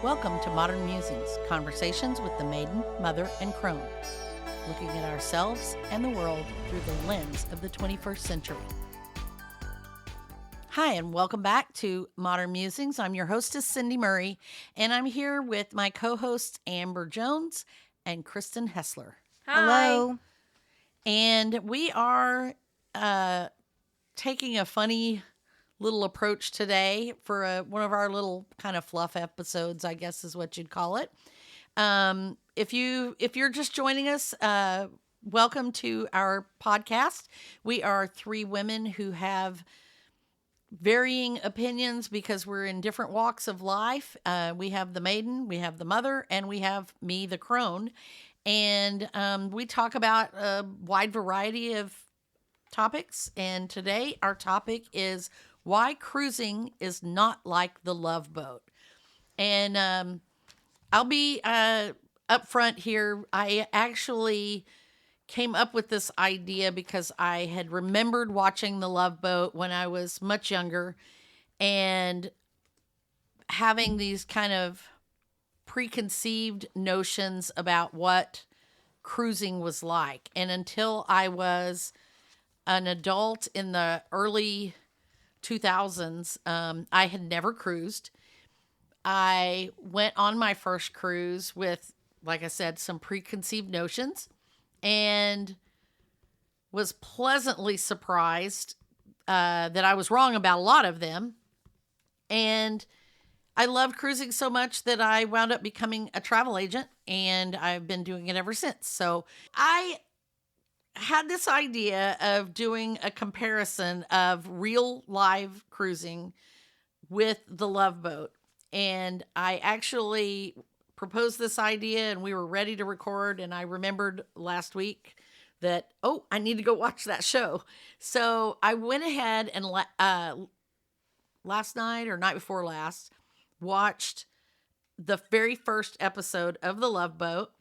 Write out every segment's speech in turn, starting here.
Welcome to Modern Musings, conversations with the maiden, mother, and crone, looking at ourselves and the world through the lens of the 21st century. Hi, and welcome back to Modern Musings. I'm your hostess, Cindy Murray, and I'm here with my co-hosts, Amber Jones and Kristen Hessler. Hi. Hello. And we are taking a funny little approach today for one of our little kind of fluff episodes, I guess is what you'd call it. If you're just joining us, welcome to our podcast. We are three women who have varying opinions because we're in different walks of life. We have the maiden, we have the mother, and we have me, the crone. And we talk about a wide variety of topics. And today our topic is why cruising is not like the Love Boat. And I'll be up front here. I actually came up with this idea because I had remembered watching The Love Boat when I was much younger and having these kind of preconceived notions about what cruising was like. And until I was an adult in the early 2000s, I had never cruised. I went on my first cruise with, like I said, some preconceived notions and was pleasantly surprised that I was wrong about a lot of them. And I loved cruising so much that I wound up becoming a travel agent, and I've been doing it ever since. So I had this idea of doing a comparison of real live cruising with the Love Boat. And I actually proposed this idea and we were ready to record. And I remembered last week that, I need to go watch that show. So I went ahead and last night or night before last, watched the very first episode of the Love Boat.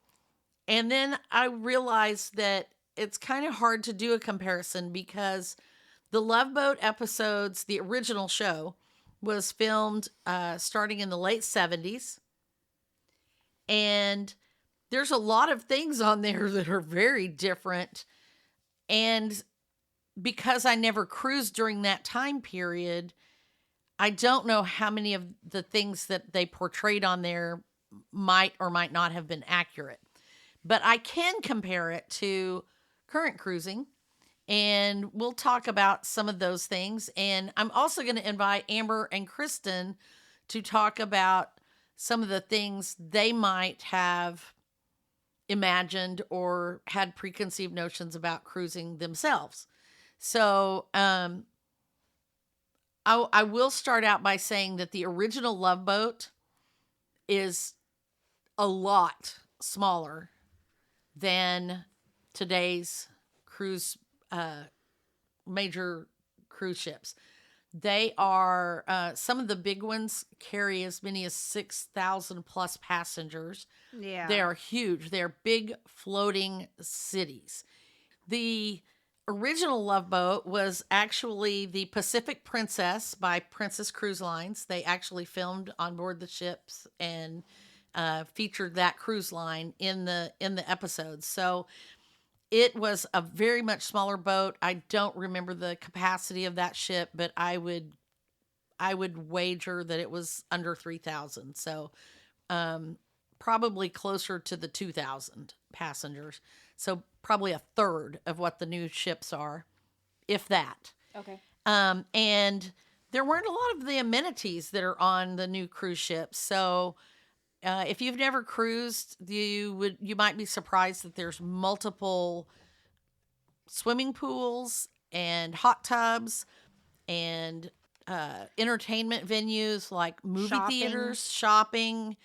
And then I realized that it's kind of hard to do a comparison because the Love Boat episodes, the original show, was filmed starting in the late 70s. And there's a lot of things on there that are very different. And because I never cruised during that time period, I don't know how many of the things that they portrayed on there might or might not have been accurate. But I can compare it to current cruising, and we'll talk about some of those things. And I'm also going to invite Amber and Kristen to talk about some of the things they might have imagined or had preconceived notions about cruising themselves. So I will start out by saying that the original Love Boat is a lot smaller than today's major cruise ships. They are, some of the big ones carry as many as 6,000 plus passengers. Yeah. They are huge. They're big floating cities. The original Love Boat was actually the Pacific Princess by Princess Cruise Lines. They actually filmed on board the ships and featured that cruise line in the episodes. So it was a very much smaller boat. I don't remember the capacity of that ship, but I would wager that it was under 3,000. So probably closer to the 2,000 passengers. So probably a third of what the new ships are, if that. Okay. And there weren't a lot of the amenities that are on the new cruise ships. So if you've never cruised, you might be surprised that there's multiple swimming pools and hot tubs and entertainment venues like movie theaters, shopping.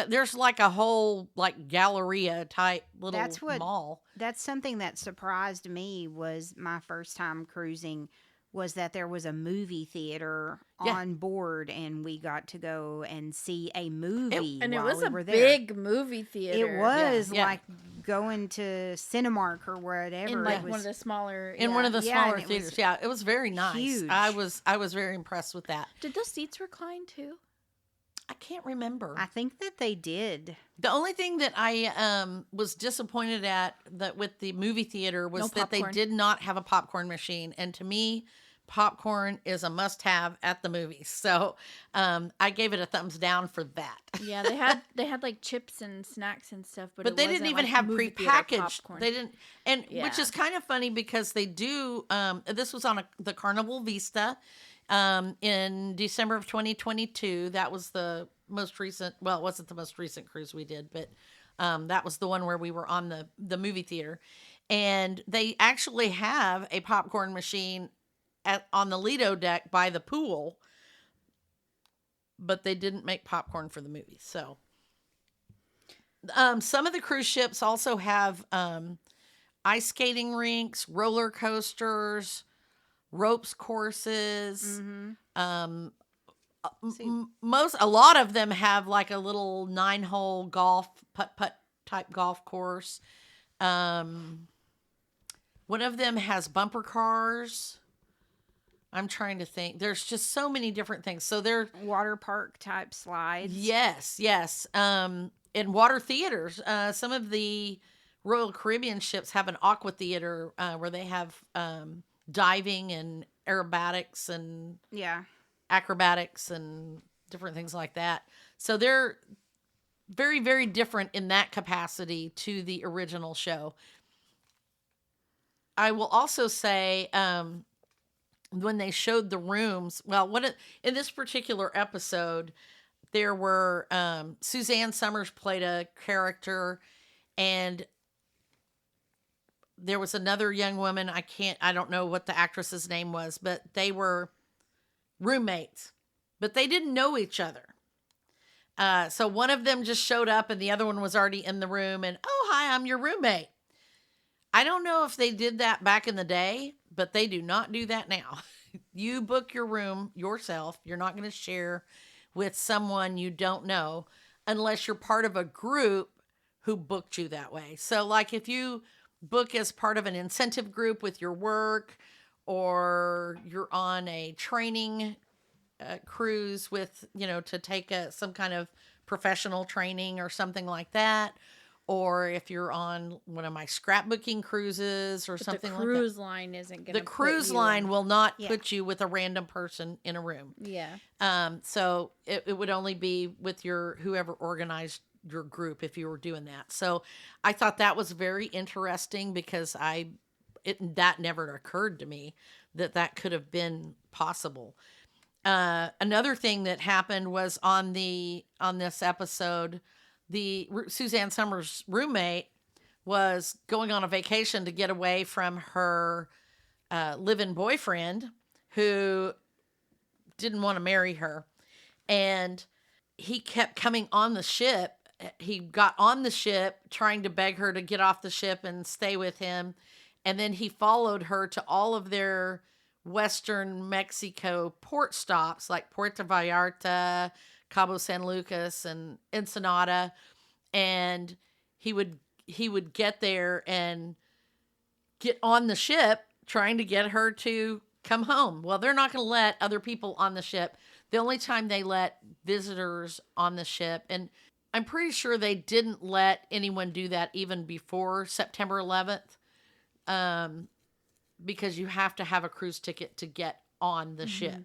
There's like a whole like Galleria type little mall. That's something that surprised me was my first time cruising was that there was a movie theater on board and we got to go and see a movie and it while was we a were there. big movie theater. It was Yeah. like going to Cinemark or whatever. In like it was, one of the smaller One of the smaller and it theaters. was Yeah, it was very nice. huge. I was very impressed with that. Did those seats recline too? I can't remember. I think that they did. The only thing that I was disappointed at that with the movie theater was No that they popcorn. did not have a popcorn machine, and to me, popcorn is a must-have at the movies. So I gave it a thumbs down for that. Yeah, they had like chips and snacks and stuff, but But they didn't wasn't, even like, have movie theater prepackaged. popcorn. They didn't, and which Yeah. is kind of funny because they do. This was on the Carnival Vista in December of 2022. That was the most recent. Well, it wasn't the most recent cruise we did, but that was the one where we were on the movie theater, and they actually have a popcorn machine on the Lido deck by the pool, but they didn't make popcorn for the movie. So some of the cruise ships also have ice skating rinks, roller coasters, ropes courses. Um, a lot of them have like a little 9-hole golf putt type golf course. One of them has bumper cars. I'm trying to think. There's just so many different things. So they're Water park type slides. yes. In water theaters, some of the Royal Caribbean ships have an aqua theater where they have diving and aerobatics and Yeah. acrobatics and different things like that. So they're very, very different in that capacity to the original show. I will also say, when they showed the rooms, in this particular episode, there were Suzanne Summers played a character, and there was another young woman. I don't know what the actress's name was, but they were roommates, but they didn't know each other. So one of them just showed up and the other one was already in the room and, oh, hi, I'm your roommate. I don't know if they did that back in the day, but they do not do that now. You book your room yourself. You're not going to share with someone you don't know unless you're part of a group who booked you that way. So like if you book as part of an incentive group with your work, or you're on a training cruise with, to take some kind of professional training or something like that. Or if you're on one of my scrapbooking cruises or something like that. The cruise line isn't going to The cruise line will not Yeah. put you with a random person in a room. Yeah. So it would only be with whoever organized your group if you were doing that. So I thought that was very interesting because that never occurred to me that could have been possible. Another thing that happened was on this episode, the Suzanne Summers' roommate was going on a vacation to get away from her live-in boyfriend who didn't want to marry her. And he kept coming on the ship. He got on the ship trying to beg her to get off the ship and stay with him. And then he followed her to all of their Western Mexico port stops like Puerto Vallarta, Cabo San Lucas, and Ensenada. And he would get there and get on the ship trying to get her to come home. Well, they're not going to let other people on the ship. The only time they let visitors on the ship, and I'm pretty sure they didn't let anyone do that even before September 11th, because you have to have a cruise ticket to get on the ship.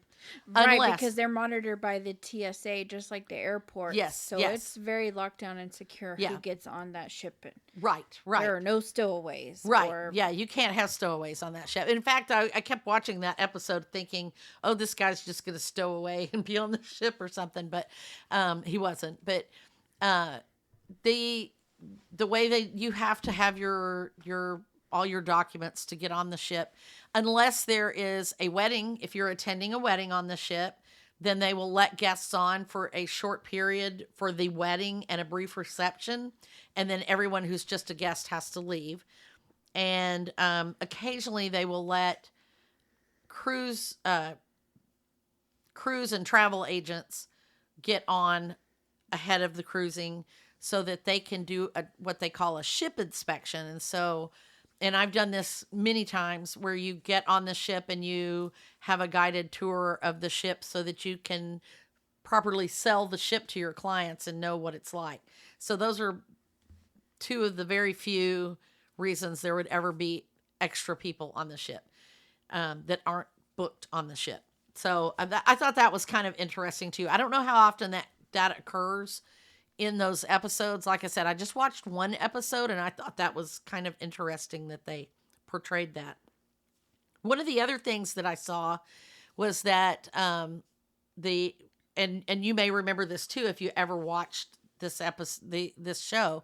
Right, Unless- because they're monitored by the TSA just like the airport. Yes, So yes. it's very locked down and secure Yeah. who gets on that ship. Right. There are no stowaways. Right. Or, Yeah, you can't have stowaways on that ship. In fact, I kept watching that episode thinking, oh, this guy's just going to stow away and be on the ship or something. But he wasn't. But the way that you have to have your all your documents to get on the ship, unless there is a wedding. If you're attending a wedding on the ship, then they will let guests on for a short period for the wedding and a brief reception. And then everyone who's just a guest has to leave. And occasionally they will let cruise and travel agents get on ahead of the cruising so that they can do what they call a ship inspection. And I've done this many times where you get on the ship and you have a guided tour of the ship so that you can properly sell the ship to your clients and know what it's like. So those are two of the very few reasons there would ever be extra people on the ship that aren't booked on the ship. So I thought that was kind of interesting too. I don't know how often that occurs in those episodes. Like I said, I just watched one episode and I thought that was kind of interesting that they portrayed that. One of the other things that I saw was that the and you may remember this too if you ever watched this episode, this show,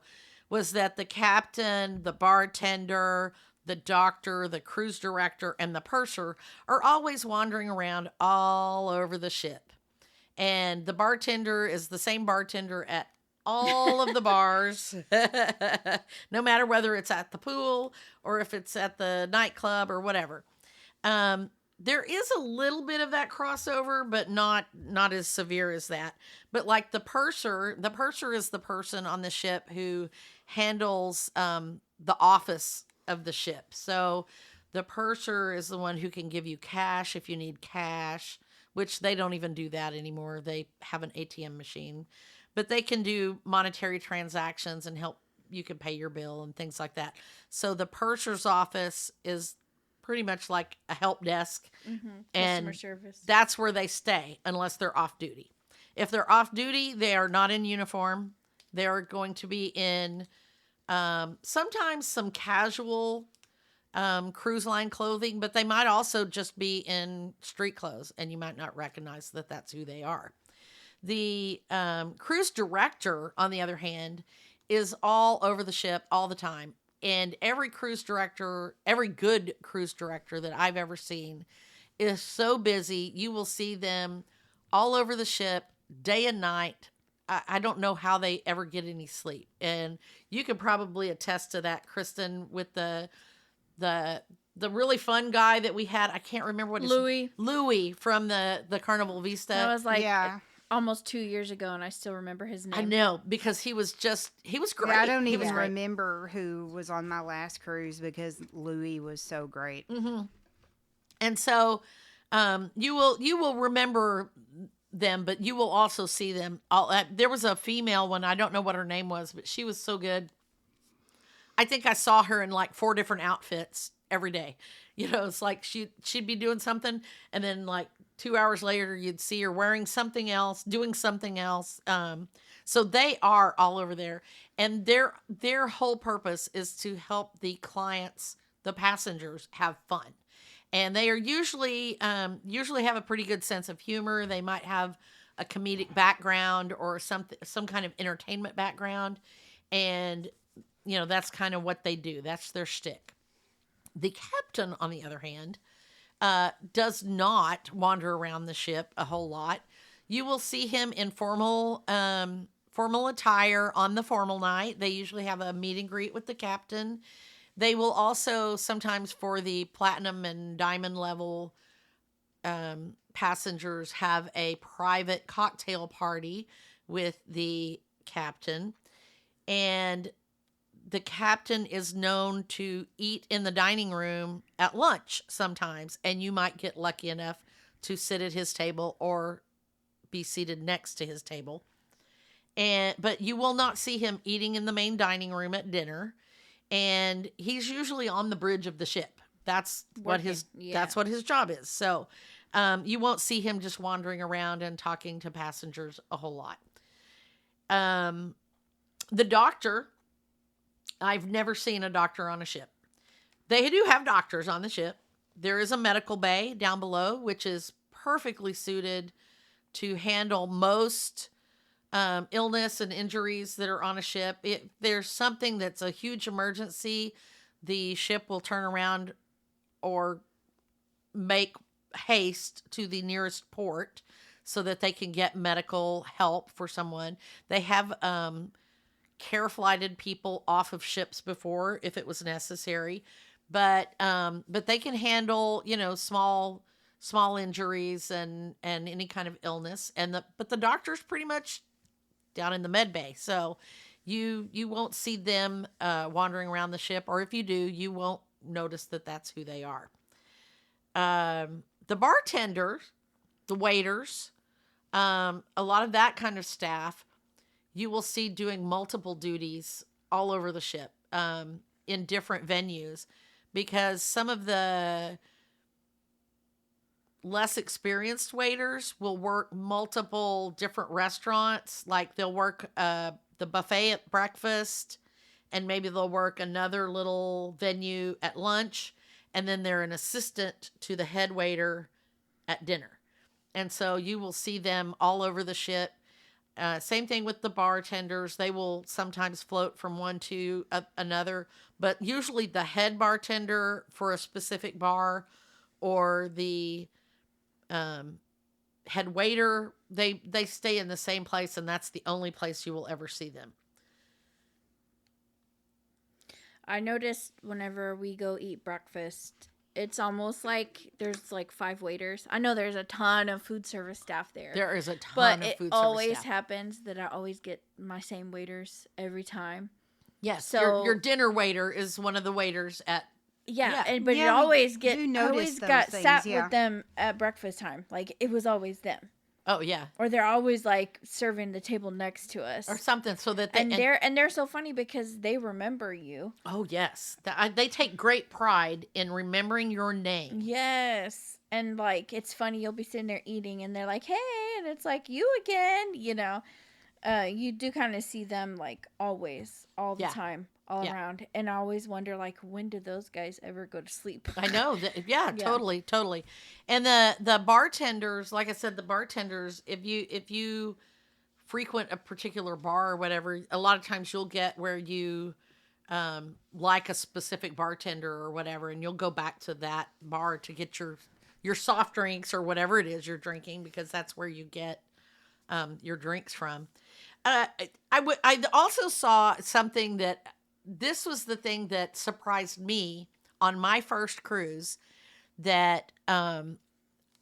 was that the captain, the bartender, the doctor, the cruise director, and the purser are always wandering around all over the ship. And the bartender is the same bartender at all of the bars, no matter whether it's at the pool or if it's at the nightclub or whatever. There is a little bit of that crossover, but not as severe as that. But like the purser is the person on the ship who handles the office of the ship. So the purser is the one who can give you cash if you need cash, which they don't even do that anymore. They have an ATM machine, but they can do monetary transactions and help you can pay your bill and things like that. So the purser's office is pretty much like a help desk, and Customer service. that's where they stay unless they're off duty. If they're off duty, they are not in uniform. They are going to be in sometimes some casual cruise line clothing, but they might also just be in street clothes, and you might not recognize that that's who they are. The cruise director, on the other hand, is all over the ship all the time. And every good cruise director that I've ever seen is so busy. You will see them all over the ship, day and night. I don't know how they ever get any sleep. And you could probably attest to that, Kristen, with the really fun guy that we had. I can't remember what his Louis from the Carnival Vista. That was like almost 2 years ago, and I still remember his name. I know, because he was great. Yeah, I don't even remember who was on my last cruise because Louis was so great. Mm-hmm. And so you will remember them, but you will also see them all. There was a female one. I don't know what her name was, but she was so good. I think I saw her in like 4 different outfits every day. You know, it's like she'd be doing something, and then like 2 hours later, you'd see her wearing something else, doing something else. So they are all over there, and their whole purpose is to help the clients, the passengers, have fun. And they are usually have a pretty good sense of humor. They might have a comedic background or some kind of entertainment background, and you know that's kind of what they do. That's their shtick. The captain, on the other hand, does not wander around the ship a whole lot. You will see him in formal attire on the formal night. They usually have a meet and greet with the captain. They will also sometimes, for the platinum and diamond level passengers, have a private cocktail party with the captain. And the captain is known to eat in the dining room at lunch sometimes, and you might get lucky enough to sit at his table or be seated next to his table. But you will not see him eating in the main dining room at dinner, and he's usually on the bridge of the ship. That's what his job is. So you won't see him just wandering around and talking to passengers a whole lot. The doctor, I've never seen a doctor on a ship. They do have doctors on the ship. There is a medical bay down below, which is perfectly suited to handle most illness and injuries that are on a ship. If there's something that's a huge emergency, the ship will turn around or make haste to the nearest port so that they can get medical help for someone. They have care flighted people off of ships before if it was necessary, but they can handle, you know, small injuries and any kind of illness. But the doctor's pretty much down in the med bay, so you won't see them wandering around the ship, or if you do, you won't notice that that's who they are. The bartenders, the waiters, A lot of that kind of staff you will see doing multiple duties all over the ship, in different venues, because some of the less experienced waiters will work multiple different restaurants. Like they'll work the buffet at breakfast, and maybe they'll work another little venue at lunch, and then they're an assistant to the head waiter at dinner. And so you will see them all over the ship. Same thing with the bartenders. They will sometimes float from one to another, but usually the head bartender for a specific bar, or the head waiter, they stay in the same place, and that's the only place you will ever see them. I noticed whenever we go eat breakfast, it's almost like there's like 5 waiters. I know there's a ton of food service staff there. There is a ton but of it food service always staff. happens that I always get my same waiters every time. Yes, So- your dinner waiter is one of the waiters at. Yeah, Yeah. but Yeah, you we always do get. I notice always those got things, sat yeah. with them at breakfast time. Like it was always them, Oh yeah, or they're always like serving the table next to us. or something, so that they. And they're so funny because they remember you. Oh yes, they take great pride in remembering your name. Yes. And like it's funny, you'll be sitting there eating and they're like, "Hey," and it's like, "You again," you know. You do kind of see them like always, all the Yeah. time, all Yeah. around. And I always wonder like when do those guys ever go to sleep? I know that. Yeah, Yeah. totally. And the bartenders, like I said, the bartenders, if you frequent a particular bar or whatever, a lot of times you'll get where you like a specific bartender or whatever, and you'll go back to that bar to get your soft drinks or whatever it is you're drinking, because that's where you get your drinks from. I also saw something that this was the thing that surprised me on my first cruise, that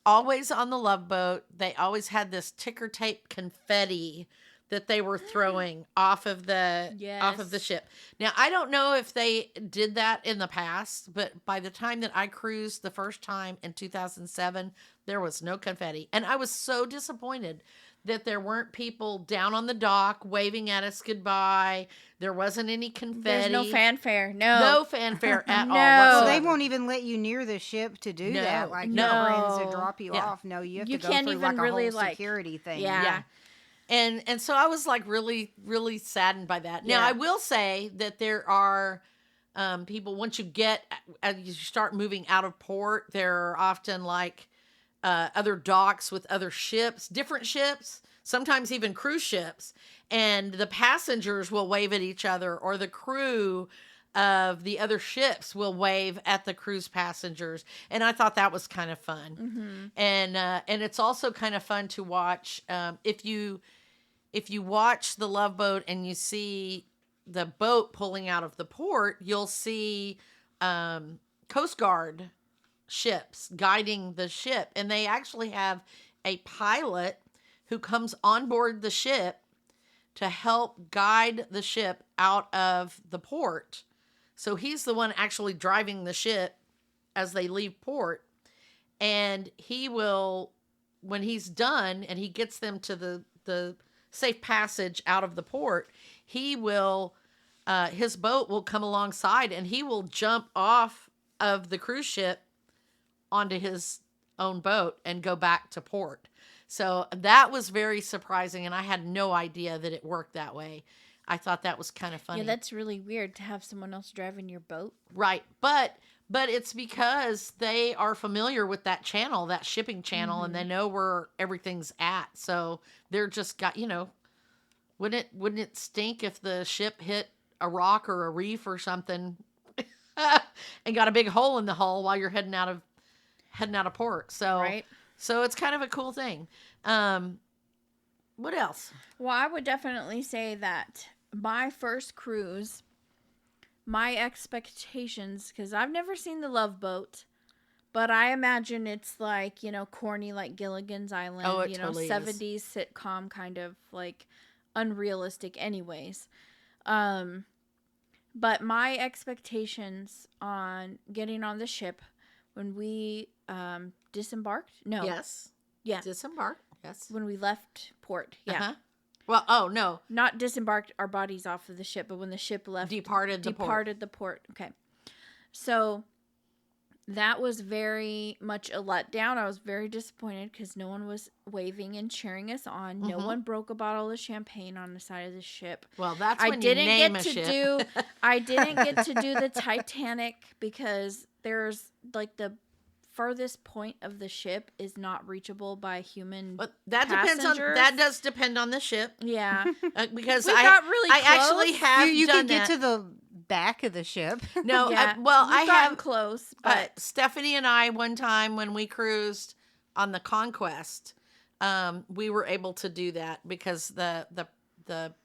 always on the Love Boat, they always had this ticker tape confetti that they were throwing off of the Yes. ship. Now, I don't know if they did that in the past, but by the time that I cruised the first time in 2007, there was no confetti. And I was so disappointed that there weren't people down on the dock waving at us goodbye. There wasn't any confetti. There's no fanfare. No. No fanfare at all No. Well, whatsoever. they won't even let you near the ship to do No. that. Like No. your friends to drop you Yeah. off. No, you have You to go can't through even like a really, whole like- security thing. Yeah. And so I was like really, really saddened by that. Now, Yeah. I will say that there are people, once you as you start moving out of port, there are often like other docks with other ships, different ships, sometimes even cruise ships. And the passengers will wave at each other, or the crew of the other ships will wave at the cruise passengers. And I thought that was kind of fun. Mm-hmm. And it's also kind of fun to watch if you watch the Love Boat and you see the boat pulling out of the port, you'll see Coast Guard ships guiding the ship, and they actually have a pilot who comes on board the ship to help guide the ship out of the port. So he's the one actually driving the ship as they leave port. And he will, when he's done and he gets them to the safe passage out of the port, he will, his boat will come alongside and he will jump off of the cruise ship onto his own boat and go back to port. So that was very surprising, and I had no idea that it worked that way. I thought that was kind of funny. Yeah, that's really weird to have someone else driving your boat. Right. But it's because they are familiar with that channel, that shipping channel, and they know where everything's at. So they're just wouldn't it stink if the ship hit a rock or a reef or something and got a big hole in the hull while you're heading out of port. So Right. So it's kind of a cool thing. What else? Well, I would definitely say that my first cruise, my expectations, because I've never seen the Love Boat, but I imagine it's like, corny, like Gilligan's Island, Oh, it totally is. 70s sitcom kind of like unrealistic anyways. But my expectations on getting on the ship when we disembarked? No. Yes. Yeah. Disembark. Yes. When we left port. Yeah. Uh-huh. Well, oh, no. Not disembarked our bodies off of the ship, but when the ship left. Departed the port. Okay. So that was very much a letdown. I was very disappointed because no one was waving and cheering us on. No one broke a bottle of champagne on the side of the ship. Well, that's when you name a ship. I didn't get to do the Titanic because there's like the furthest point of the ship is not reachable by human. But that does depend on the ship. Yeah, because we got really I close. actually have you done can get that. to the back of the ship. No, yeah. I have close, but Stephanie and I one time when we cruised on the Conquest, we were able to do that because the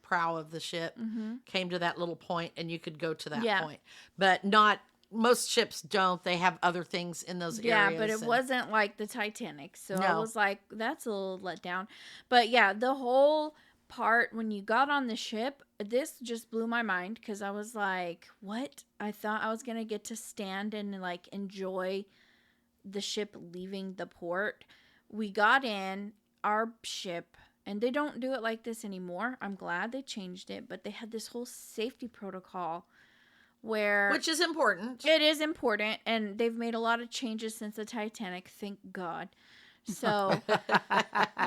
prow of the ship came to that little point and you could go to that point. But not most ships don't. They have other things in those areas. Yeah, but it wasn't like the Titanic. So I was like, that's a little let down. But yeah, the whole part when you got on the ship, this just blew my mind because I was like, what? I thought I was going to get to stand and like enjoy the ship leaving the port. We got in our ship, and they don't do it like this anymore. I'm glad they changed it, but they had this whole safety protocol which is important. It is important, and they've made a lot of changes since the Titanic, thank God. So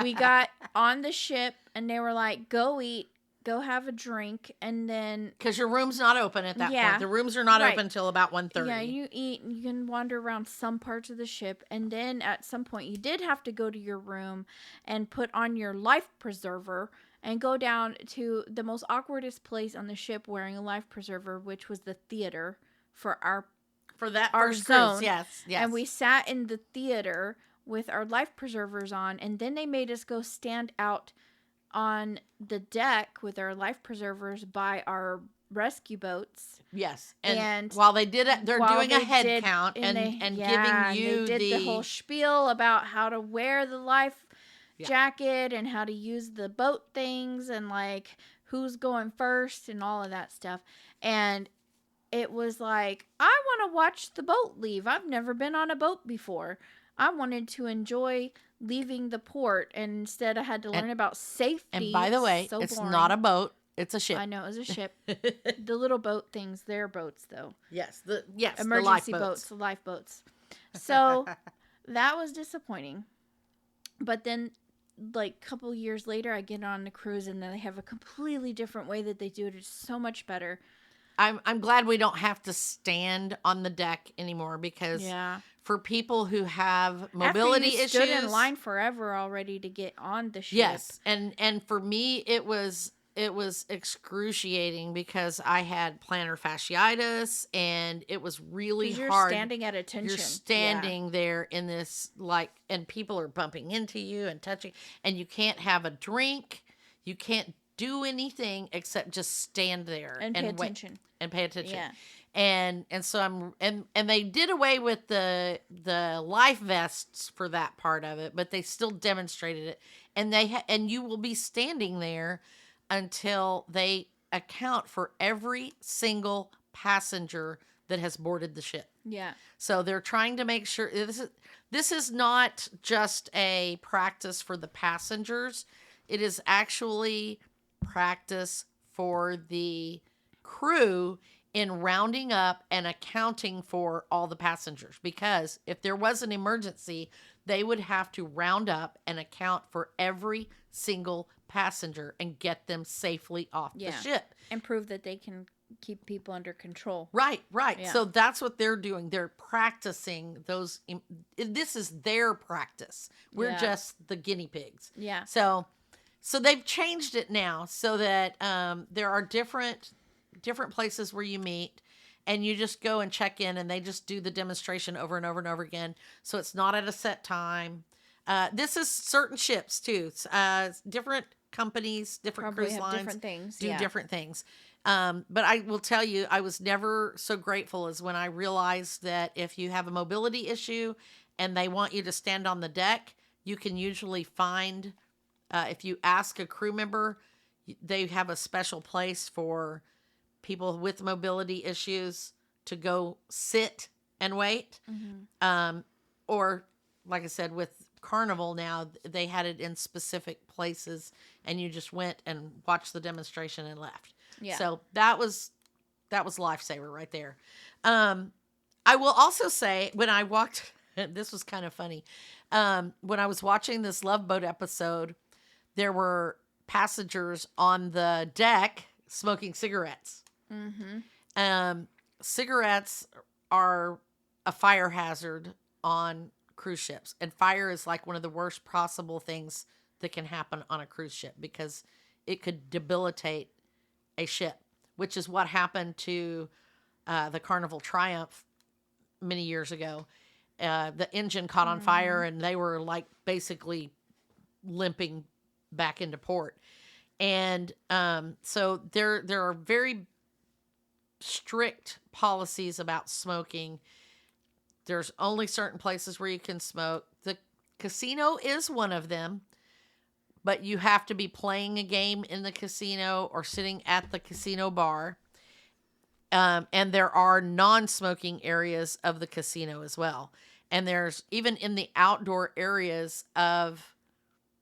we got on the ship, and they were like, go eat, go have a drink, and then... Because your room's not open at that point. The rooms are not open until about 1:30. Yeah, you eat, and you can wander around some parts of the ship, and then at some point, you did have to go to your room and put on your life preserver and go down to the most awkwardest place on the ship wearing a life preserver, which was the theater for our first zone. Cruise. Yes. And we sat in the theater with our life preservers on, and then they made us go stand out on the deck with our life preservers by our rescue boats. Yes. And while they did it, they're doing a head count and giving you they did the whole spiel about how to wear the life jacket and how to use the boat things and like who's going first and all of that stuff. And it was like, I want to watch the boat leave. I've never been on a boat before. I wanted to enjoy leaving the port, and instead I had to learn about safety. And by the way, it's not a boat. It's a ship. I know, it was a ship. The little boat things, they're boats though. Yes. Emergency the boats, the lifeboats. So that was disappointing. But then like a couple years later, I get on the cruise, and then they have a completely different way that they do it. It's so much better. I'm glad we don't have to stand on the deck anymore because for people who have mobility issues, stood in line forever already to get on the ship. Yes, and for me it was excruciating because I had plantar fasciitis, and it was really hard. You're standing at attention. You're standing there in this and people are bumping into you and touching, and you can't have a drink. You can't do anything except just stand there and pay attention. And pay attention. Yeah. And so and they did away with the life vests for that part of it, but they still demonstrated it. And and you will be standing there until they account for every single passenger that has boarded the ship. Yeah. So they're trying to make sure this is not just a practice for the passengers. It is actually practice for the crew in rounding up and accounting for all the passengers, because if there was an emergency, they would have to round up and account for every single passenger and get them safely off the ship. And prove that they can keep people under control. Right. Yeah. So that's what they're doing. They're practicing those. This is their practice. We're just the guinea pigs. Yeah. So they've changed it now so that there are different places where you meet, and you just go and check in, and they just do the demonstration over and over and over again. So it's not at a set time. This is certain ships too. Different companies, different Probably cruise have lines different things. do different things. But I will tell you, I was never so grateful as when I realized that if you have a mobility issue and they want you to stand on the deck, you can usually find, if you ask a crew member, they have a special place for people with mobility issues to go sit and wait. Mm-hmm. Or like I said, Carnival now, they had it in specific places, and you just went and watched the demonstration and left. Yeah. So that was lifesaver right there. I will also say when I walked, this was kind of funny. When I was watching this Love Boat episode, there were passengers on the deck smoking cigarettes. Cigarettes are a fire hazard on cruise ships, and fire is like one of the worst possible things that can happen on a cruise ship because it could debilitate a ship, which is what happened to the Carnival Triumph many years ago. The engine caught on fire, and they were like basically limping back into port. And so there are very strict policies about smoking. There's only certain places where you can smoke. The casino is one of them, but you have to be playing a game in the casino or sitting at the casino bar. And there are non-smoking areas of the casino as well. And there's even in the outdoor areas of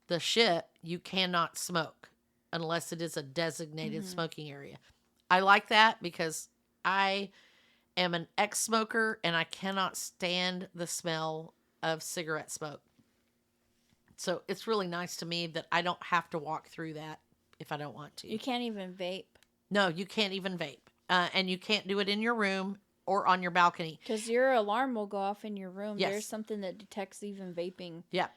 the ship, you cannot smoke unless it is a designated smoking area. I like that because I am an ex-smoker and I cannot stand the smell of cigarette smoke. So it's really nice to me that I don't have to walk through that if I don't want to. You can't even vape. No, you can't even vape. And you can't do it in your room or on your balcony. Because your alarm will go off in your room. Yes. There's something that detects even vaping. Yeah.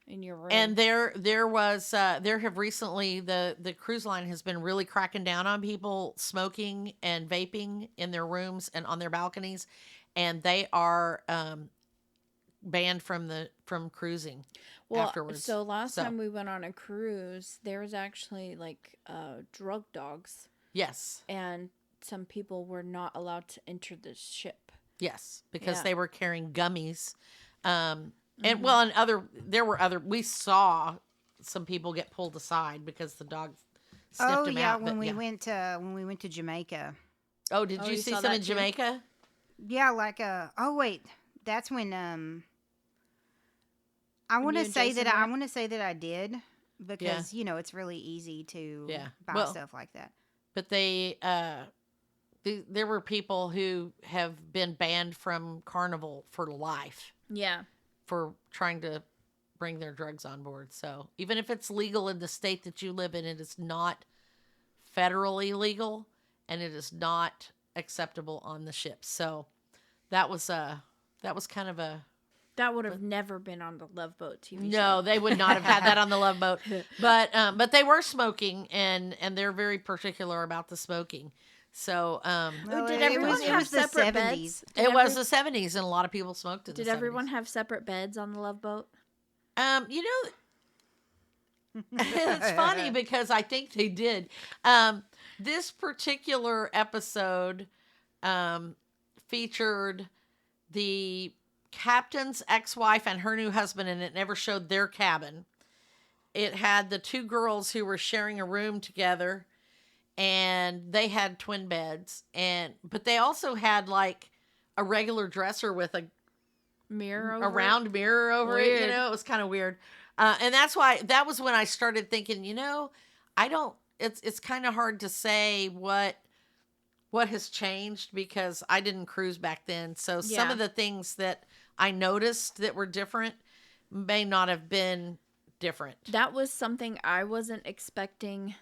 In your room. And there have recently, the cruise line has been really cracking down on people smoking and vaping in their rooms and on their balconies, and they are banned from cruising afterwards. So last time we went on a cruise, there was actually like drug dogs. Yes. And some people were not allowed to enter the ship. Yes, because they were carrying gummies. And we saw some people get pulled aside because the dog sniffed them out. When we went to Jamaica. Oh, did you see some in Jamaica? Yeah, that's when I want to say that I did because it's really easy to buy stuff like that. But there were people who have been banned from Carnival for life. Yeah. For trying to bring their drugs on board. So even if it's legal in the state that you live in, it is not federally legal and it is not acceptable on the ship. So that was kind of a... That would have never been on the Love Boat TV show. No, they would not have had that on the Love Boat. But they were smoking and they're very particular about the smoking. So, did everyone have separate beds? It was the 70s, and a lot of people smoked in the 70s. Did everyone have separate beds on the Love Boat? It's funny because I think they did. This particular episode featured the captain's ex-wife and her new husband, and it never showed their cabin. It had the two girls who were sharing a room together. And they had twin beds, but they also had like a regular dresser with a round mirror over it. It was kind of weird. And that was when I started thinking, it's kind of hard to say what has changed because I didn't cruise back then. So some of the things that I noticed that were different may not have been different. That was something I wasn't expecting.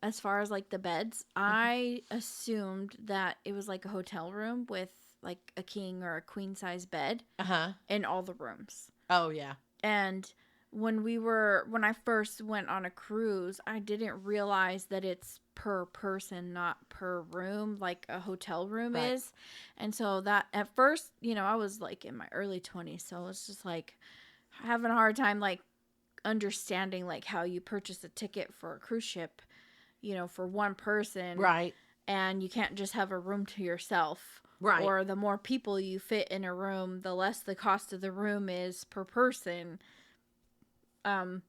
As far as like the beds, I assumed that it was like a hotel room with like a king or a queen size bed in all the rooms. Oh yeah. And when I first went on a cruise, I didn't realize that it's per person, not per room, like a hotel room is. And so that at first, I was like in my early 20s, so I was just like having a hard time like understanding like how you purchase a ticket for a cruise ship. For one person. Right. And you can't just have a room to yourself. Right. Or the more people you fit in a room, the less the cost of the room is per person. And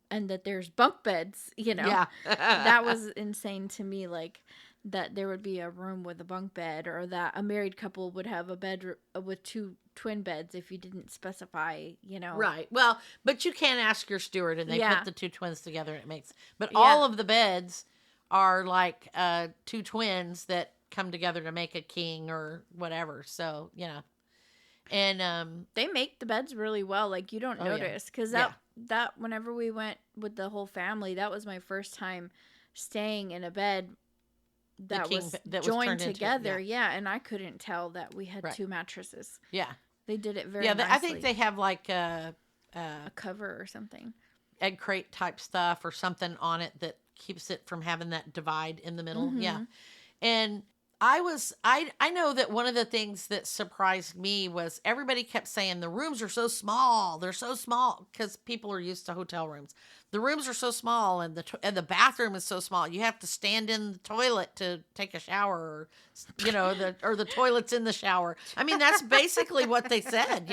that there's bunk beds, Yeah. That was insane to me, like, that there would be a room with a bunk bed, or that a married couple would have a bed with two twin beds if you didn't specify, Right. Well, but you can ask your steward, and they Yeah. put the two twins together, and it makes. But Yeah. all of the beds are like two twins that come together to make a king or whatever. So and They make the beds really well. Like, you don't Oh, yeah. notice. Because Yeah. that whenever we went with the whole family, that was my first time staying in a bed that king was that was joined turned into- together. Yeah, and I couldn't tell that we had Right. two mattresses. yeah, They did it very yeah. nicely. I think they have like a cover or something. egg crate type stuff or something on it that keeps it from having that divide in the middle. Yeah. And I know that one of the things that surprised me was everybody kept saying the rooms are so small. They're so small because people are used to hotel rooms. The rooms are so small and the bathroom is so small. You have to stand in the toilet to take a shower, or the toilet's in the shower. I mean, that's basically what they said,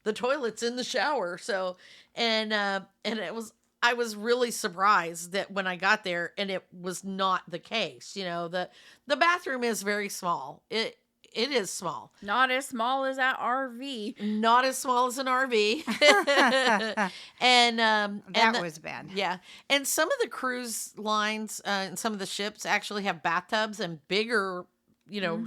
the toilet's in the shower. So and I was really surprised that when I got there and it was not the case. The bathroom is very small. It is small. Not as small as that RV. Not as small as an RV. and That was bad. Yeah. And some of the cruise lines and some of the ships actually have bathtubs and bigger,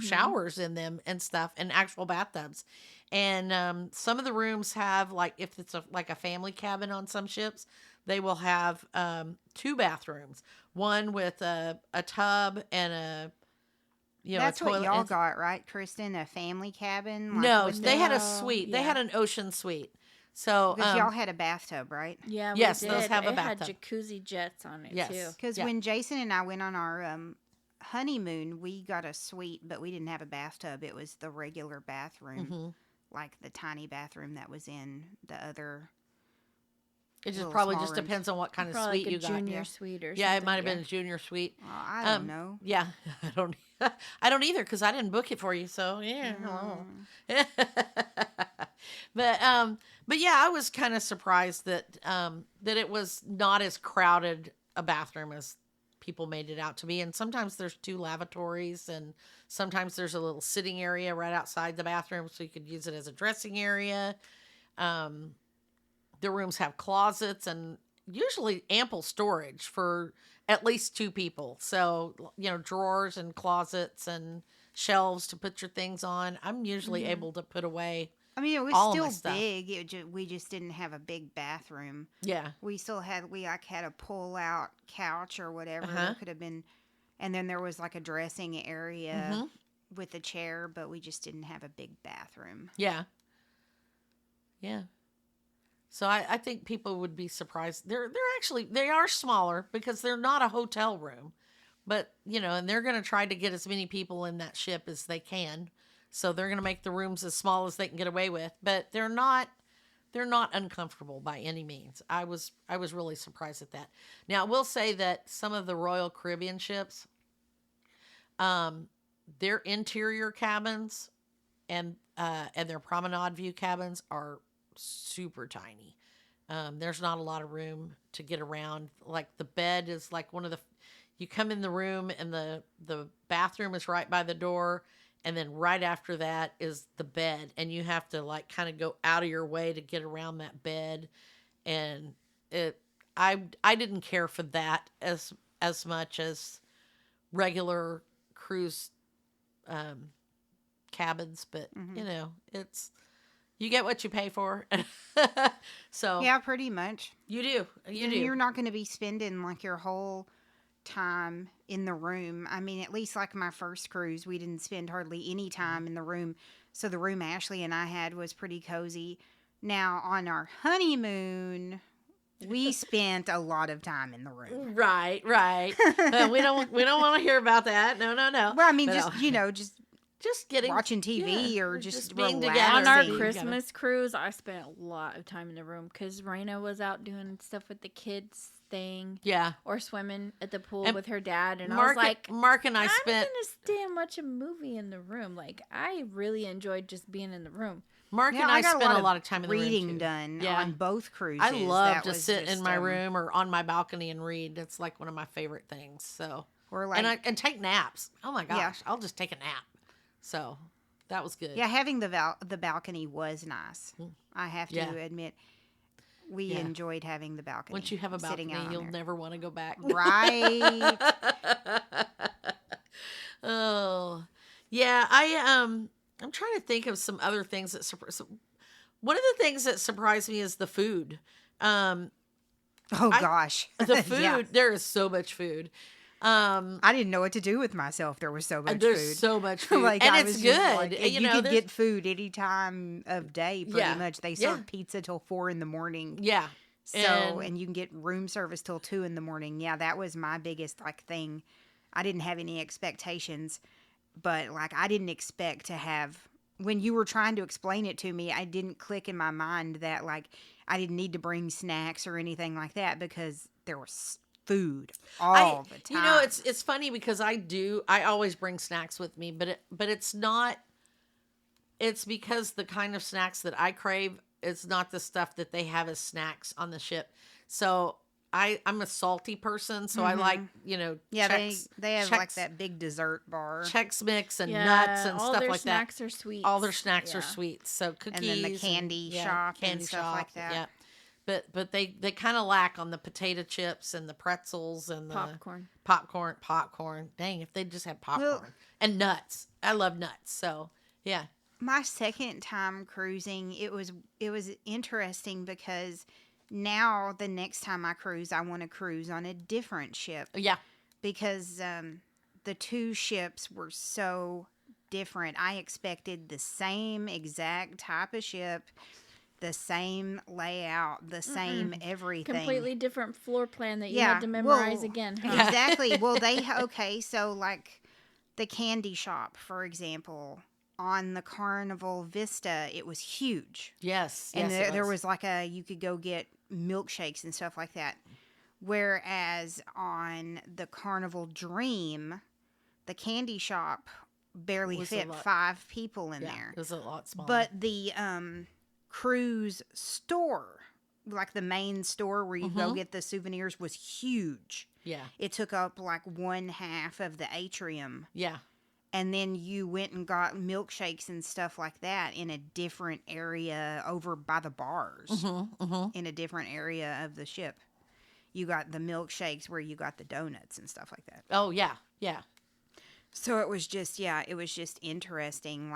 showers in them and stuff, and actual bathtubs. And some of the rooms have, like, if it's like a family cabin on some ships, they will have two bathrooms, one with a tub and a That's a toilet. what y'all got, right, Kristen? A family cabin? Like, No, with they had a No, suite. They yeah. had an ocean suite. So Because y'all had a bathtub, right? Yeah, Yes, we those did. have a It had bathtub. jacuzzi jets on it, Yes. too. Because Yeah. when Jason and I went on our honeymoon, we got a suite, but we didn't have a bathtub. It was the regular bathroom, Mhm. like the tiny bathroom that was in the other. It just little probably small just rooms. depends on what kind of Probably suite like a you got. junior yeah. suite or Yeah, something. it might have been a junior suite. Well, I don't know. Yeah, I don't. I don't either because I didn't book it for you. So yeah. Mm. But yeah, I was kind of surprised that it was not as crowded a bathroom as people made it out to be. And sometimes there's two lavatories, and sometimes there's a little sitting area right outside the bathroom, so you could use it as a dressing area. The rooms have closets and usually ample storage for at least two people. So, drawers and closets and shelves to put your things on. I'm usually able to put away. I mean, it was all of my still stuff. big. We just didn't have a big bathroom. Yeah. We still had had a pull out couch or whatever. Uh-huh. There could have been, and then there was like a dressing area Mhm. with a chair, but we just didn't have a big bathroom. Yeah. Yeah. So I think people would be surprised. They are smaller because they're not a hotel room, but and they're going to try to get as many people in that ship as they can. So they're going to make the rooms as small as they can get away with, but they're not uncomfortable by any means. I was really surprised at that. Now, I will say that some of the Royal Caribbean ships, their interior cabins and their promenade view cabins are super tiny. There's not a lot of room to get around. Like, the bed is like you come in the room and the bathroom is right by the door, and then right after that is the bed, and you have to like kind of go out of your way to get around that bed. And I didn't care for that as much as regular cruise cabins, but it's, you get what you pay for. So Yeah, pretty much. you do. And you're not going to be spending like your whole time in the room. I mean, at least like my first cruise, we didn't spend hardly any time in the room. So the room Ashley and I had was pretty cozy. Now, on our honeymoon, we spent a lot of time in the room. Right. We don't want to hear about that. No. Well, I mean, But, just getting watching TV yeah, or just just being relaxing. together. On our You Christmas cruise, I spent a lot of time in the room because Raina was out doing stuff with the kids thing Yeah. or swimming at the pool And with her dad. And I Mark, was like, Mark and I I'm spent going to stay and watch a movie in the room. Like, I really enjoyed just being in the room. Mark Yeah, and I got spent a lot of time in the room reading too. done Yeah. on both cruises. I love That to was sit in just, my room or on my balcony and read. It's like one of my favorite things. So Or like, and take naps. Oh my gosh, I'll just take a nap. So That was good. Yeah, having the balcony was nice. I have to Yeah. admit, we Yeah. enjoyed having the balcony. Once you have a sitting balcony, out on you'll there. never want to go back. Right. Oh, yeah. I'm trying to think of some other things that surprise. One of the things that surprised me is the food. Um, Oh I- gosh. the food. Yeah. There is so much food. I didn't know what to do with myself. There was so much There's food. so much food, Like and I it's was good. just like, you you know, could there's- get food any time of day, pretty Yeah. much. They Yeah. serve pizza till 4 in the morning. yeah. So, and you can get room service till 2 in the morning. Yeah, that was my biggest like thing. I didn't have any expectations, but like I didn't expect to have. When you were trying to explain it to me, I didn't click in my mind that like I didn't need to bring snacks or anything like that because there was food all the time. You know, it's funny because I always bring snacks with me, but it's not. It's because the kind of snacks that I crave, it's not the stuff that they have as snacks on the ship. So I'm a salty person, so I like, yeah, Chex, they have Chex, like that big dessert bar. Chex Mix and Yeah, nuts and all stuff their like that. snacks are sweet. All their snacks are Yeah. sweet. So cookies And then the candy shop and stuff like that. Yeah. But they kind of lack on the potato chips and the pretzels and the popcorn. Dang, if they just had popcorn and nuts. I love nuts. So, yeah. My second time cruising, it was interesting because now the next time I cruise, I want to cruise on a different ship Yeah. because the two ships were so different. I expected the same exact type of ship, the same layout, the same everything. Completely different floor plan that you Yeah, had to memorize well, again. Huh? Exactly. Well, so like the candy shop, for example, on the Carnival Vista, it was huge. Yes. And yes, there was like you could go get milkshakes and stuff like that. Whereas on the Carnival Dream, the candy shop barely Was a fit lot- 5 people in yeah, there. it was a lot smaller. But the cruise store, like the main store where you go get the souvenirs, was huge. yeah. It took up like 1/2 of the atrium. Yeah. And then you went and got milkshakes and stuff like that in a different area over by the bars. In a different area of the ship. You got the milkshakes where you got the donuts and stuff like that. Oh, yeah. Yeah. So it was just interesting.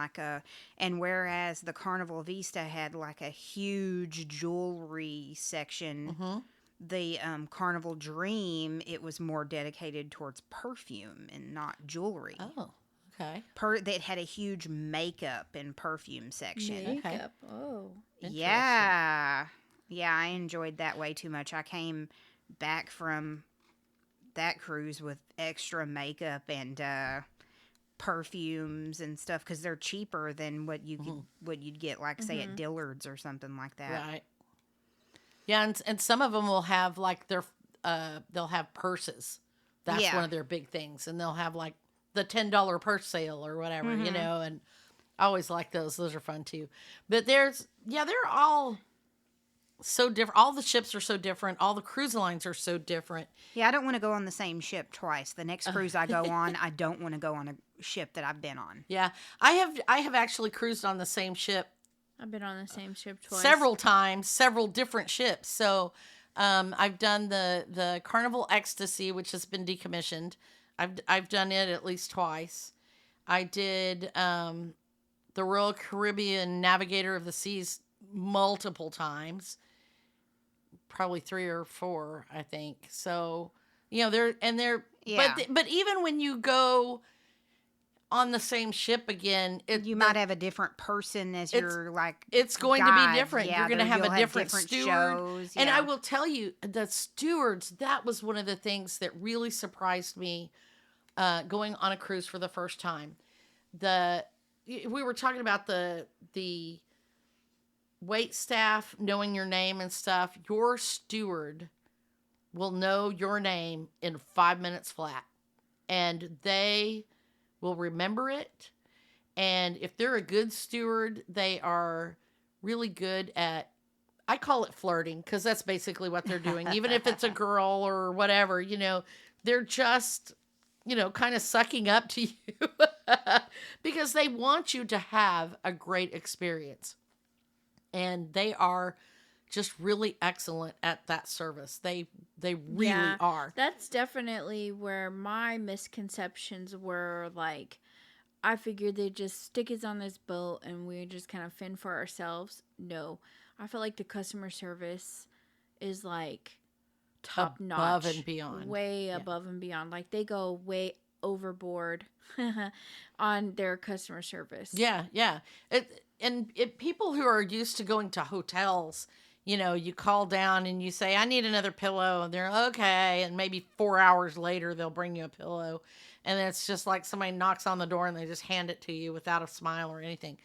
And whereas the Carnival Vista had like a huge jewelry section, the Carnival Dream, it was more dedicated towards perfume and not jewelry. Oh, okay. That had a huge makeup and perfume section. Makeup. Oh. Yeah. Yeah, I enjoyed that way too much. I came back from that cruise with extra makeup and perfumes and stuff because they're cheaper than what you'd get, like say at Dillard's or something like that. Right. Yeah, and some of them will have like they'll have purses. That's Yeah. one of their big things, and they'll have like the $10 purse sale or whatever, and I always like those. Those are fun too. But they're all so different. All the ships are so different. All the cruise lines are so different. Yeah, I don't want to go on the same ship twice. The next cruise I go on, I don't want to go on a ship that I've been on. Yeah, I have actually cruised on the same ship I've been on the same ship twice. several times, several different ships. So I've done the Carnival Ecstasy, which has been decommissioned. I've done it at least twice. I did the Royal Caribbean Navigator of the Seas multiple times, probably 3 or 4, I think. So they're Yeah. but even when you go on the same ship again, You might have a different person as your like. it's going to guide. be different. Yeah, You're going to have you'll a different steward. shows. And yeah. I will tell you, the stewards, that was one of the things that really surprised me going on a cruise for the first time. We were talking about the wait staff knowing your name and stuff. Your steward will know your name in 5 minutes flat. And they will remember it. And if they're a good steward, they are really good at, I call it flirting, because that's basically what they're doing. Even if it's a girl or whatever, they're just, kind of sucking up to you. because they want you to have a great experience. And they are just really excellent at that service. They really Yeah, are. that's definitely where my misconceptions were. Like, I figured they'd just stick us on this boat and we just kind of fend for ourselves. No, I feel like the customer service is like top Above notch, and beyond. way Yeah. above and beyond. Like, they go way overboard on their customer service. Yeah, yeah. People who are used to going to hotels, you call down and you say, I need another pillow. And they're okay. And maybe 4 hours later, they'll bring you a pillow. And it's just like somebody knocks on the door and they just hand it to you without a smile or anything.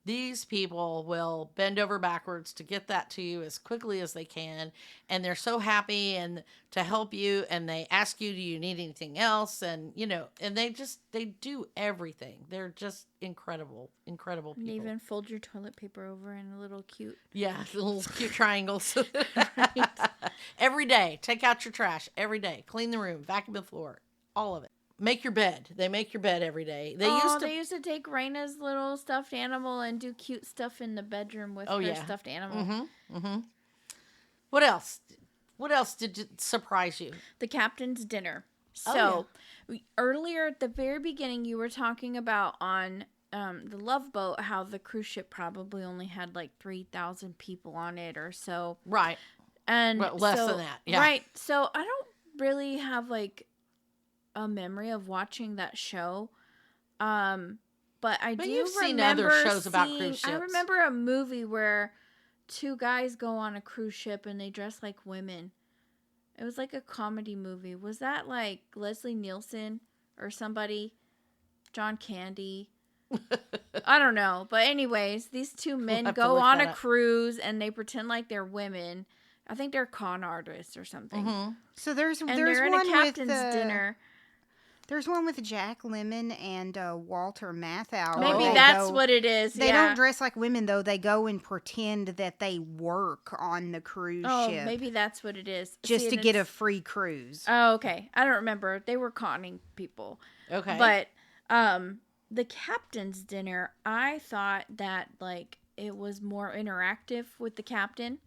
These people will bend over backwards to get that to you as quickly as they can. And they're so happy and to help you. And they ask you, do you need anything else? And, and they do everything. They're just incredible people. And even fold your toilet paper over in a little cute. Yeah, little cute triangles. Right. Every day. Take out your trash every day. Clean the room. Vacuum the floor. All of it. Make your bed. They make your bed every day. They used to take Raina's little stuffed animal and do cute stuff in the bedroom with her stuffed animal. Mm-hmm. Mm-hmm. What else? What else did surprise you? The captain's dinner. So, earlier at the very beginning, you were talking about on the Love Boat how the cruise ship probably only had like 3,000 people on it or so. Right. And but less than that. Yeah. Right. So, I don't really have like a memory of watching that show. But you've seen other shows about cruise ships. I remember a movie where two guys go on a cruise ship and they dress like women. It was like a comedy movie. Was that like Leslie Nielsen or somebody? John Candy? I don't know. But anyways, these two men go on a cruise and they pretend like they're women. I think they're con artists or something. Mm-hmm. So there's they're one in a captain's with dinner. There's one with Jack Lemmon and Walter Matthau. Maybe that's what it is. They don't dress like women, though. They go and pretend that they work on the cruise ship. Oh, maybe that's what it is. Just to get a free cruise. Oh, okay. I don't remember. They were conning people. Okay. But the captain's dinner, I thought that, like, it was more interactive with the captain.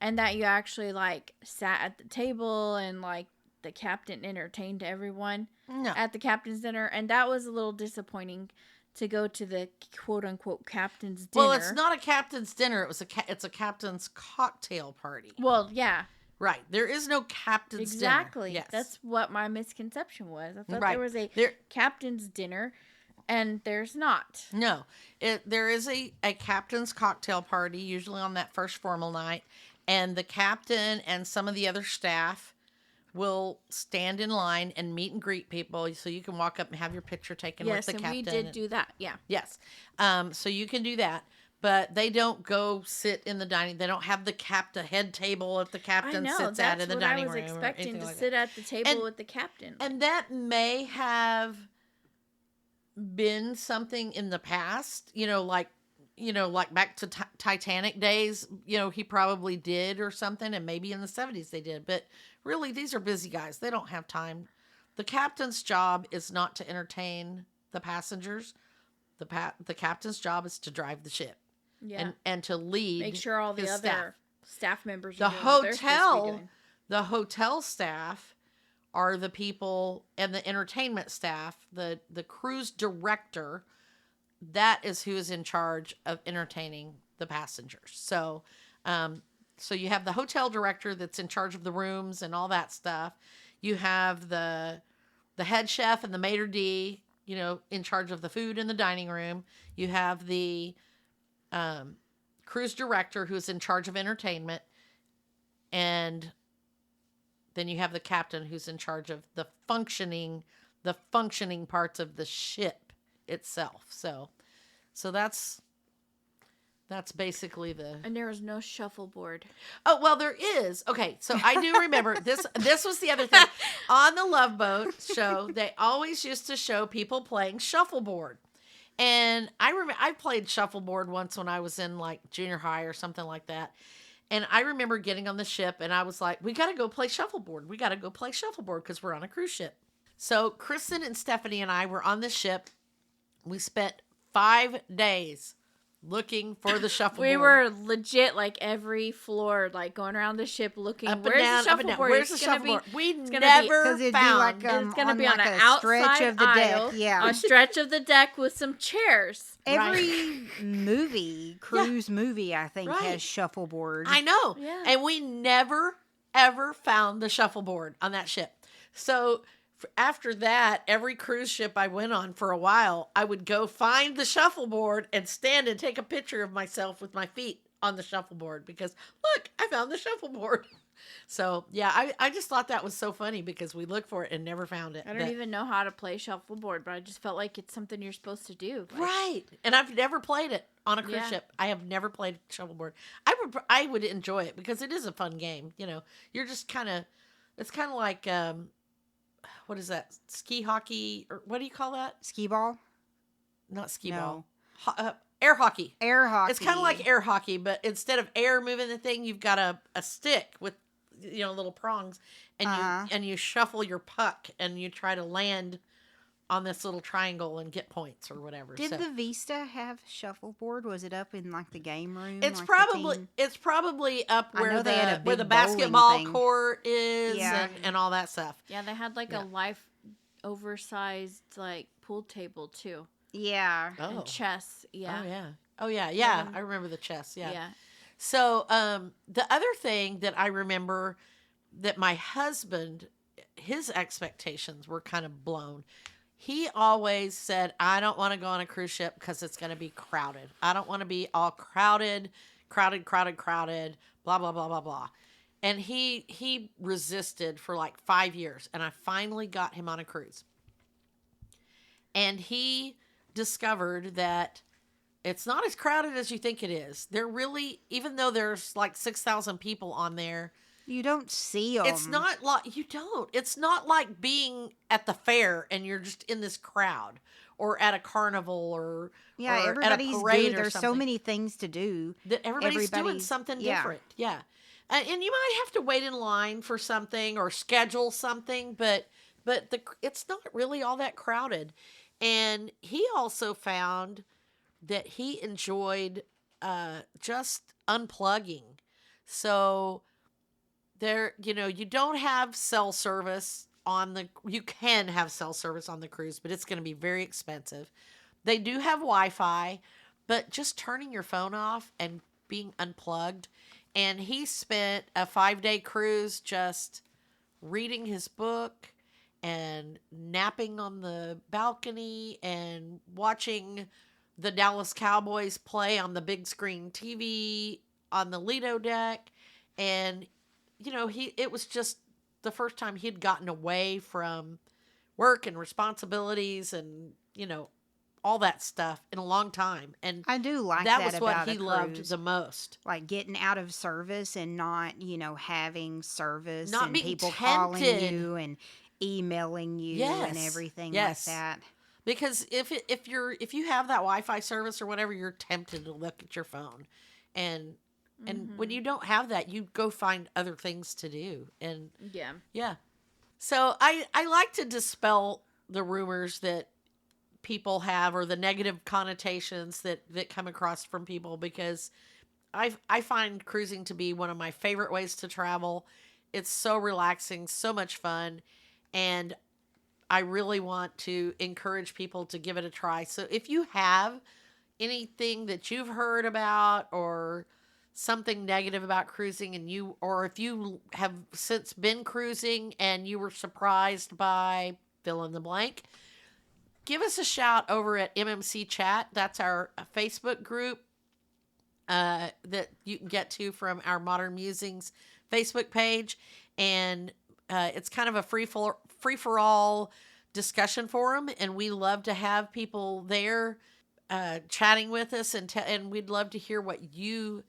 And that you actually, like, sat at the table and, like, the captain entertained everyone at the captain's dinner. And that was a little disappointing to go to the quote-unquote captain's dinner. Well, it's not a captain's dinner. It's a captain's cocktail party. Well, yeah. Right. There is no captain's dinner. Exactly. Yes. That's what my misconception was. I thought there was a captain's dinner, and there's not. No. There is a captain's cocktail party, usually on that first formal night, and the captain and some of the other staff will stand in line and meet and greet people so you can walk up and have your picture taken with the captain. Yes, and we did do that, yeah. Yes. So you can do that. But they don't go sit in the dining. They don't have the head table at the captain sits at in the dining room. I was expecting to sit at the table with the captain. And that may have been something in the past, like back to Titanic days, he probably did or something, and maybe in the 70s they did. But really, these are busy guys. They don't have time. The captain's job is not to entertain the passengers. The captain's job is to drive the ship. Yeah. And to lead. Make sure all the other staff members are doing what they're supposed to be doing. The hotel staff are the people, and the entertainment staff, the cruise director, that is who is in charge of entertaining the passengers. So you have the hotel director that's in charge of the rooms and all that stuff. You have the head chef and the maitre d', in charge of the food in the dining room. You have the cruise director who's in charge of entertainment, and then you have the captain who's in charge of the functioning parts of the ship itself. So that's basically the. And there is no shuffleboard. Oh, well, there is. Okay, so I do remember this. This was the other thing on the Love Boat show. They always used to show people playing shuffleboard. And I remember I played shuffleboard once when I was in like junior high or something like that. And I remember getting on the ship and I was like, we got to go play shuffleboard. We got to go play shuffleboard because we're on a cruise ship. So Kristen and Stephanie and I were on the ship We spent 5 days looking for the shuffleboard. We were legit like every floor, like going around the ship looking. up and Where's down, the up and down. shuffleboard? Where's the It's gonna shuffleboard? We it's gonna be- never 'Cause it'd be found. like, It's gonna be on like an a stretch outside of the deck, aisle, yeah. a stretch of the deck with some chairs. Every cruise movie, I think, Right. has shuffleboard. I know. Yeah. And we never, ever found the shuffleboard on that ship. So after that, every cruise ship I went on for a while, I would go find the shuffleboard and stand and take a picture of myself with my feet on the shuffleboard because, look, I found the shuffleboard. So, yeah, I just thought that was so funny because we looked for it and never found it. I don't even know how to play shuffleboard, but I just felt like it's something you're supposed to do. Like, Right. And I've never played it on a cruise Yeah. ship. I have never played shuffleboard. I would enjoy it because it is a fun game. You know, you're just kind of, it's kind of like, what is that? Ski hockey, or what do you call that? Skee ball? Not ski No. ball. Air hockey. Air hockey. It's kind of like air hockey, but instead of air moving the thing, you've got a stick with, little prongs, and you shuffle your puck and you try to land on this little triangle and get points or whatever. Did So the Vista have shuffleboard? Was it up in like the game room? it's like, the probably team? up I where know they had a where big the bowling basketball thing. court is Yeah. and all that stuff. Yeah, they had like Yeah. a life oversized like pool table too. Yeah. Oh. And chess. Yeah. Oh yeah. Yeah. I remember the chess. Yeah. Yeah. So, the other thing that I remember that my husband, his expectations were kind of blown. He always said, I don't want to go on a cruise ship because it's going to be crowded. I don't want to be all crowded, blah, blah, blah, blah, blah. And he resisted for like 5 years. And I finally got him on a cruise. And he discovered that it's not as crowded as you think it is. They're really, even though there's like 6,000 people on there, You don't see them. it's not like, you don't. It's not like being at the fair and you're just in this crowd or at a carnival or Yeah, or everybody's at a parade doing. or There's so something. many things to do. That everybody's doing everybody's- something yeah. different. Yeah. And you might have to wait in line for something or schedule something, but it's not really all that crowded. And he also found that he enjoyed just unplugging. So there, you don't have cell service you can have cell service on the cruise, but it's going to be very expensive. They do have Wi-Fi, but just turning your phone off and being unplugged. And he spent a 5-day cruise just reading his book and napping on the balcony and watching the Dallas Cowboys play on the big screen TV on the Lido deck. And, it was just the first time he'd gotten away from work and responsibilities and, all that stuff in a long time. And I do like that that was about what he a loved cruise. the most. Like getting out of service and not, having service Not and being people tempted. calling you and emailing you and Yes. everything Yes. like that. Because if you have that Wi-Fi service or whatever, you're tempted to look at your phone, and when you don't have that, you go find other things to do. And Yeah. yeah, so I like to dispel the rumors that people have or the negative connotations that come across from people, because I find cruising to be one of my favorite ways to travel. It's so relaxing, so much fun, and I really want to encourage people to give it a try. So if you have anything that you've heard about or something negative about cruising, or if you have since been cruising and you were surprised by fill in the blank, give us a shout over at MMC Chat. That's our Facebook group that you can get to from our Modern Musings Facebook page. And it's kind of a free-for-all discussion forum, and we love to have people there chatting with us, and we'd love to hear what you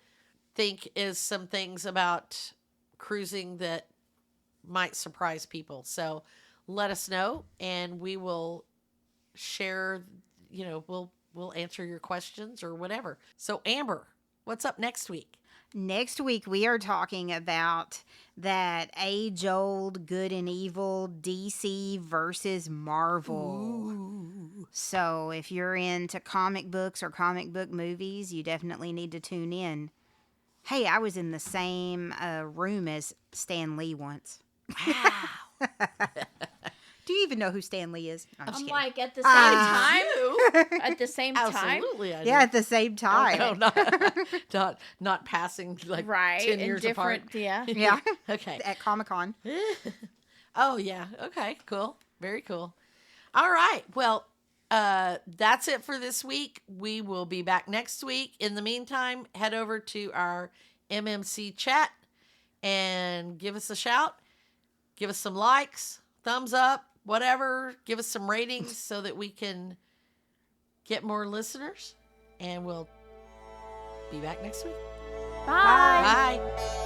think is some things about cruising that might surprise people. So let us know, and we will share, we'll answer your questions or whatever. So Amber, what's up next week? Next week, we are talking about that age-old good and evil DC versus Marvel. Ooh. So if you're into comic books or comic book movies, you definitely need to tune in. Hey, I was in the same room as Stan Lee once. Wow. Do you even know who Stan Lee is? No, I'm just I'm kidding. like at the same time. You? At the same time. Absolutely, I do. Yeah, at the same time. Oh, not passing like Right. 10 in years different, apart. yeah. Yeah, Okay. at Comic-Con. Oh, yeah. Okay, cool. Very cool. All right. Well, that's it for this week. We will be back next week. In the meantime, head over to our MMC chat and give us a shout. Give us some likes, thumbs up, whatever. Give us some ratings so that we can get more listeners. And we'll be back next week. Bye. Bye.